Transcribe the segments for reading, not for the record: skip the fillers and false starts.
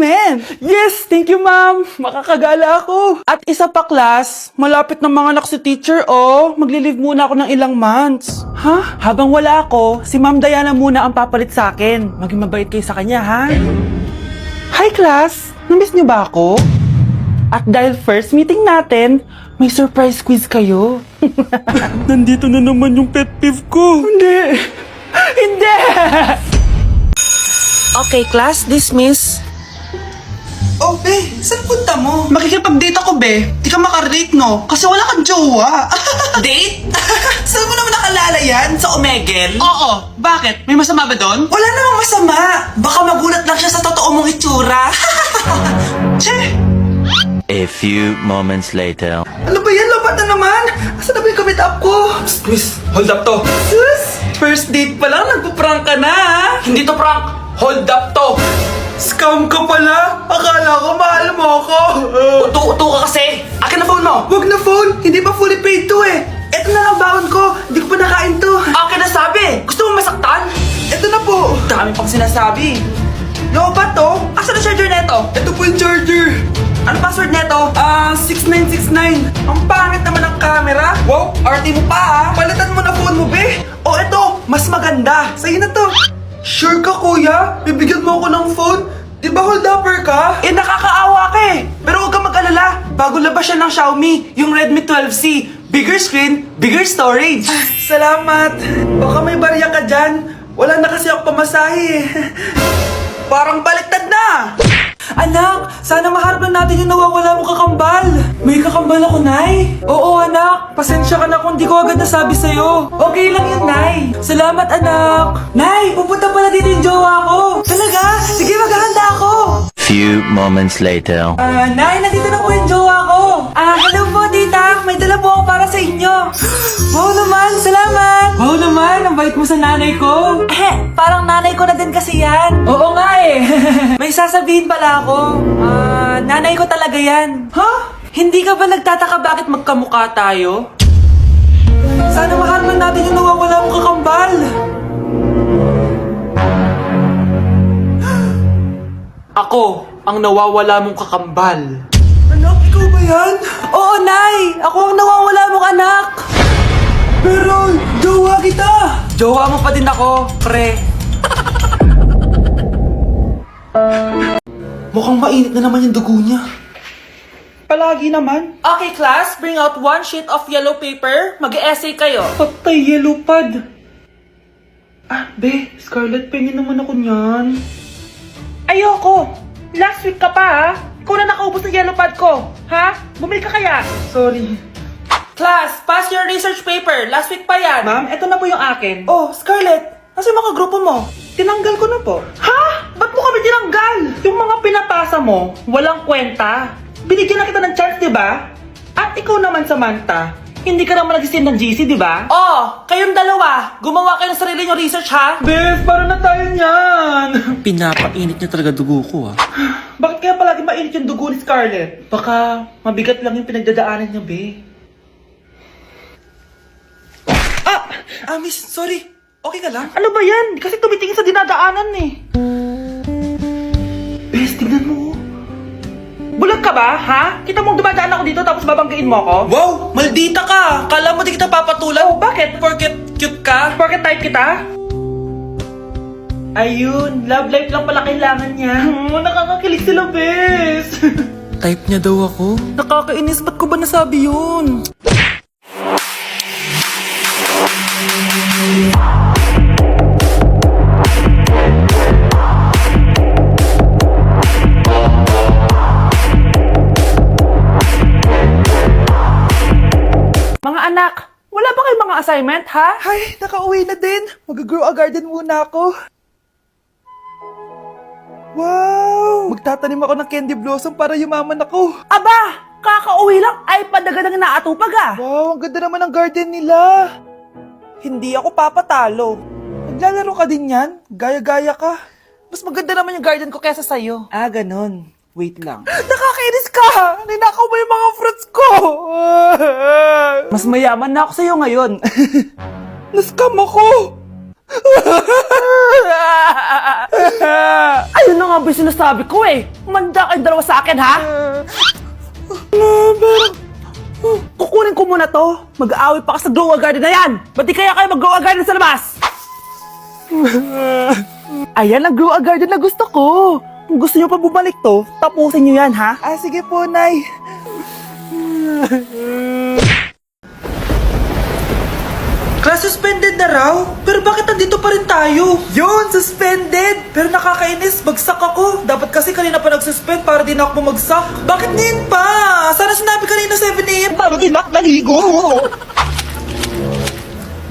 assignment. Yes, thank you ma'am. Makakagala ako. At isa pa class, malapit na mga anak si teacher oh. Magli-leave muna ako ng ilang months. Ha? Habang wala ako, si Ma'am Diana muna ang papalit sa akin. Maging mabait kayo sa kanya ha. Hi class, namiss niyo ba ako? At dahil first meeting natin, may surprise quiz kayo. Nandito na naman yung pet peeve ko. Hindi. Hindi! Okay, class, dismiss. Oh, be, saan punta mo? Makikipag-date ako, be. Di ka makarelate, no? Kasi wala kang jowa. Date? Saan mo naman nakalala yan? Sa Omegle? Oo. Bakit? May masama ba doon? Wala namang masama. Baka magulat lang siya sa totoo mong itsura. Che! A few moments later. Ano ba yan? Labat na naman! Asan na ba yung kamit up ko? Miss, hold up to. Sus! First date pa lang, nagpo-prank ka na, ha? Hindi to prank! Hold up to! Scam ka pala! Akala ko mahal mo ako! Uto-uto ka kasi! Akin na phone mo! Wag na phone! Hindi pa fully paid to eh! Eto na lang baon ko! Hindi ko pa nakain to! Akin na sabi! Gusto mo masaktan? Eto na po! Dami pang sinasabi! Lobat to? Asan na charger neto? Ito po yung charger! Ano password neto? 6969. Ang pangit naman ng camera. Wow, RT mo pa ah. Palitan mo na phone mo, be. Oh, eto, mas maganda. Sa'yo na to. Sure ka, kuya? Bibigyan mo ako ng phone? Di ba hold upper ka? Eh, nakakaawa ka eh. Pero huwag kang mag-alala. Bago labas siya ng Xiaomi, yung Redmi 12C. Bigger screen, bigger storage. Salamat. Baka may barya ka dyan. Wala na kasi ako pamasahe eh. Parang baliktad na. Anak, sana maharap na natin yung nawawala mong kakambal. May kakambal ako, Nay. Oo, anak. Pasensya ka na kung di ko agad nasabi sa'yo. Okay lang yun, Nay. Salamat, anak. Nay, pupunta pala dito yung jowa ko. Talaga? Sige, maghahanda ako. Few moments later. Nay, nandito na po yung jowa ko. Hello po, tita. May dala po ako para sa inyo. Wow naman, salamat. Wow naman, ang bait mo sa nanay ko. Parang nanay ko na din kasi yan. Oo nga eh. May sasabihin pala ako. Nanay ko talaga yan. Ha? Hindi ka ba nagtataka bakit magkamukha tayo? Sana maharman natin yung nawawala mong kakambal. Ako, ang nawawala mong kakambal. Anak, ikaw ba yan? Oo, Nay! Ako ang nawawala mong anak! Pero, jowa kita! Jowa mo pa din ako, pre. Mukhang mainit na naman yung dugo niya. Palagi naman. Okay, class. Bring out one sheet of yellow paper. Mag-essay kayo. Patay, yellow pad. Be, Scarlett, pengin naman ako niyan. Ayoko! Last week ka pa, ha? Ikaw na nakaubos ng yellow pad ko, ha? Bumili ka kaya? Sorry. Class, pass your research paper. Last week pa yan. Ma'am, eto na po yung akin. Oh, Scarlett, nasa yung mga grupo mo? Tinanggal ko na po. Ha? Ba't mo kami tinanggal? Yung mga pinapasa mo, walang kwenta. Binigyan na kita ng chance, di ba? At ikaw naman, Samantha, hindi ka naman nag-send ng GC, di ba? Oh, kayong dalawa. Gumawa kayo ng sarili nyo research, ha? Bes, paano na tayo niyan? Pinapainit niya talaga dugo ko ah. Bakit kaya palagi mainit yung dugo ni Scarlett? Baka mabigat lang yung pinagdadaanan niya, be. Miss, sorry. Okay ka lang? Ano ba yan? Kasi tumitingin sa dinadaanan eh. Bes, tignan mo. Bulag ka ba, ha? Kita mong dumadaan ako dito tapos babanggain mo ako? Wow, maldita ka. Kala mo di kita papatulan. Oh, bakit? Porket cute ka? Porket type kita? Ayun, love life lang pala kailangan niya. Nakakakilig sila, bes. Type niya daw ako. Nakakainis, ba't ko ba nasabi yun? Mga anak, wala ba kayong mga assignment, ha? Ay, nakauwi na din. Mag-grow a garden muna ako. Wow! Magtatanim ako ng candy blossom para yumaman ako. Aba! Kakauwi lang ay padaga ng naatupag ah. Wow, ang ganda naman ng garden nila. Hindi ako papatalo. Maglalaro ka din yan? Gaya-gaya ka. Mas maganda naman yung garden ko kesa sa'yo. Ganon. Wait lang. Nakakainis ka! Ninakaw mo yung mga fruits ko! Mas mayaman na ako sa'yo ngayon. Nascam ako! Ayun na nga ba yung sinasabi ko eh. Manda kayong dalawa sa akin, ha? Kukunin ko muna to. Mag-aaway pa ka sa Grow a Garden na yan. Ba't di kaya kayo mag-Grow a Garden sa labas? Ayan ang Grow a Garden na gusto ko. Kung gusto nyo pa bumalik to, tapusin nyo yan, ha? Ah, sige po, Nay. Class suspended na raw? Pero bakit nandito pa rin tayo? Yun, suspended! Pero nakakainis, bagsak ako. Dapat kasi kanina pa nag-suspend para di na ako bumagsak. Bakit din pa? Sana sinabi kanina 7 a.m. Paano di naligo?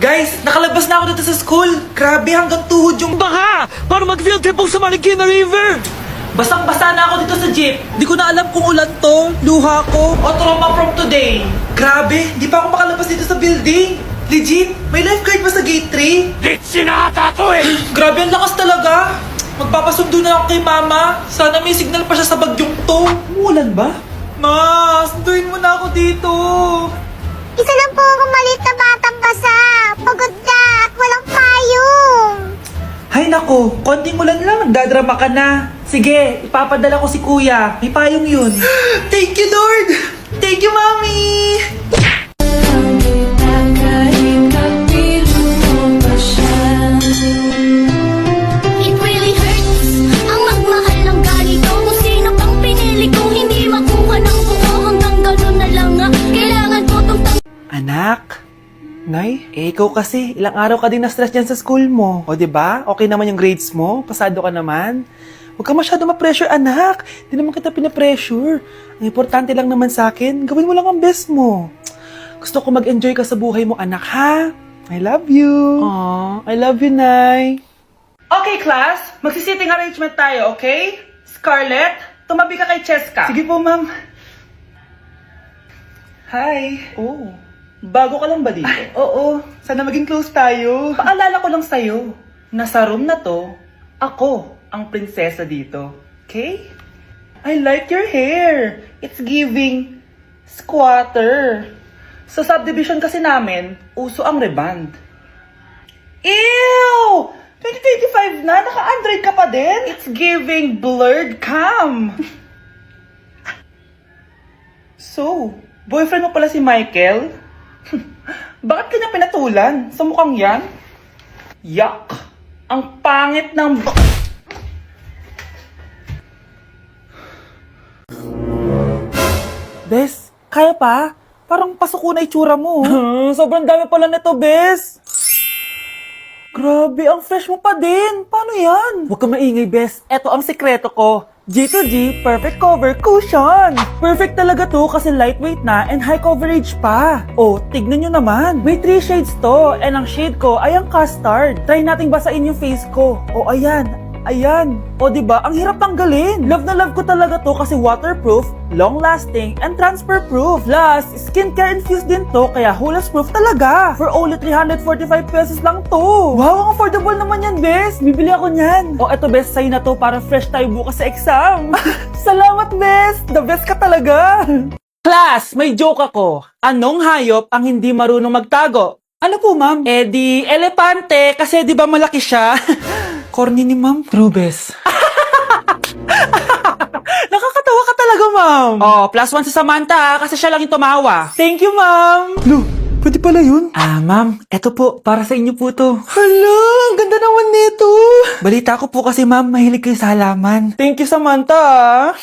Guys, nakalabas na ako dito sa school. Grabe, hanggang tuhod yung Baka! Para mag-field trip sa Marikina River! basang-basa na ako dito sa jeep. Di ko na alam kung ulan to, luha ko, o trauma from today. Grabe, di pa ako makalabas dito sa building. Legit, may lifeguard ba sa gate 3? Sinata to eh! Grabe, ang lakas talaga. Magpapasundo na ako kay mama. Sana may signal pa siya sa bagyong to. Umulan ba? Ma, sunduin mo na ako dito. Isa lang po akong maliit na batang basa. Pagod na at walang payong. Hay nako, konting ulan lang, nagdadrama ka na. Sige, ipapadala ko si kuya. May payong yun. Thank you, Lord! Thank you, Mommy! It really hurts ang magmahal ng ganito. Kung sino pang pinili kong hindi makuha ng buo. Hanggang gano'n na lang nga. Kailangan ko tong Anak? Nay? Ikaw kasi, ilang araw ka din na-stress dyan sa school mo. O, diba? Okay naman yung grades mo? Pasado ka naman? Huwag ka masyado ma-pressure, anak. Di naman kita pina-pressure. Ang importante lang naman sa akin, gawin mo lang ang best mo. Gusto ko mag-enjoy ka sa buhay mo, anak, ha? I love you. Aww, I love you, Nay. Okay, class. Magsisitting arrangement tayo, okay? Scarlett, tumabi ka kay Cheska. Sige po, ma'am. Hi. Oh, bago ka lang ba dito? Oo, sana maging close tayo. Paalala ko lang sa'yo, na sa room na to, ako ang prinsesa dito. Okay? I like your hair. It's giving squatter. Sa subdivision kasi namin, uso ang reband. Ew! 2025 na, naka-Android ka pa din? It's giving blurred cam. So, boyfriend mo pala si Michael? Bakit kanya pinatulan? Sa mukhang yan? Yuck! Ang pangit ng... Bes, kaya pa? Parang pasuko na itsura mo. Sobrang dami pala nito, Bes. Grabe, ang fresh mo pa din. Paano yan? Huwag ka maingay, Bes. Eto ang sekreto ko. G2G Perfect Cover Cushion. Perfect talaga to kasi lightweight na and high coverage pa. Oh, tignan nyo naman. May 3 shades to and ang shade ko ay ang custard. Try nating basain yung face ko. Oh, ayan. Ayan. O, diba? Ang hirap tanggalin. Love na love ko talaga to kasi waterproof, long-lasting, and transfer-proof. Plus, skincare infused din to kaya hulas-proof talaga. For only 345 pesos lang to. Wow, ang affordable naman yan, Bes. Bibili ako niyan. O, eto, Bes, sa'yo na to para fresh tayo bukas sa exam. Salamat, Bes. The best ka talaga. Class, may joke ako. Anong hayop ang hindi marunong magtago? Ano po, ma'am? Eh di, elepante, kasi di ba malaki siya? Corny ni ma'am. Rubes. Nakakatawa ka talaga, ma'am. Oh, +1 si Samantha, kasi siya lang yung tumawa. Thank you, ma'am. Lo, pwede pala yun? Ah, ma'am, eto po, para sa inyo po to. Hala, ang ganda naman nito. Balita ko po kasi, ma'am, mahilig kayo sa halaman. Thank you, Samantha.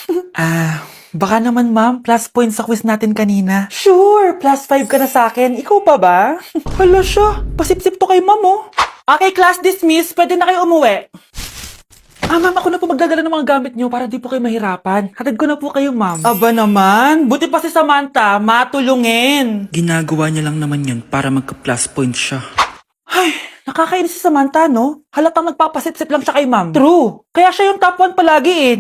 Baka naman, ma'am, plus points sa quiz natin kanina. Sure, +5 ka na sa akin. Ikaw pa ba? Hala siya, pasip-sip to kay ma'am, oh. Okay, class dismiss. Pwede na kayo umuwi. Ma'am, ako na po magdadala ng mga gamit nyo para di po kayo mahirapan. Hatid ko na po kayo, ma'am. Aba naman, buti pa si Samantha, matulungin. Ginagawa niya lang naman yun para magka-plus points siya. Ay, nakakainis si Samantha, no? Halatang nagpapasip-sip lang siya kay ma'am. True. Kaya siya yung top 1 palagi, eh.